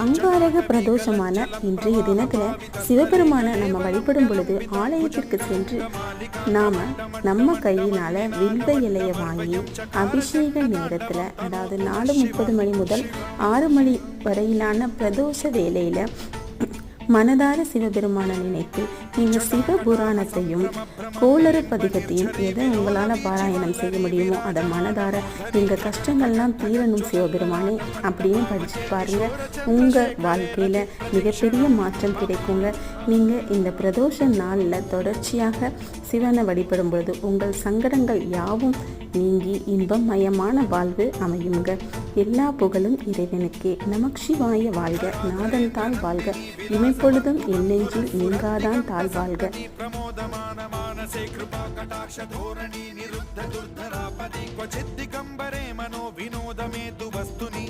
அங்காரக பிரதோஷமான இன்றைய தினத்துல சிவபெருமான நம்ம வழிபடும் பொழுது ஆலயத்திற்கு சென்று நம்ம கையினால வில்வ இலைய வாங்கி அபிஷேக நேரத்துல, அதாவது 4:30 மணி முதல் 6 மணி வரையிலான பிரதோஷ வேளையில மனதார சிவபெருமான நினைத்து நீங்கள் சிவபுராணத்தையும் கோளறு பதிகத்தையும் எதை உங்களால் பாராயணம் செய்ய முடியுமோ அதை மனதார எங்கள் கஷ்டங்கள்லாம் தீரணும் சிவபெருமானே அப்படின்னு படிச்சு பாருங்க. உங்கள் வாழ்க்கையில் மிகப்பெரிய மாற்றம் கிடைக்குங்க. நீங்கள் இந்த பிரதோஷ நாளில் தொடர்ச்சியாக சிவனை வழிபடும் பொழுது உங்கள் சங்கடங்கள் யாவும் நீங்கி இன்பம் மயமான வாழ்வு அமையுங்க. எல்லா புகழும் இறைவனுக்கே. நமக் சிவாய வாழ்க. நாதன் தாழ் வாழ்க. இமைப்பொழுதும் என்னெஞ்சில் நீங்காதான் தாழ் வாழ்க. विनोदमे तु वस्तुनि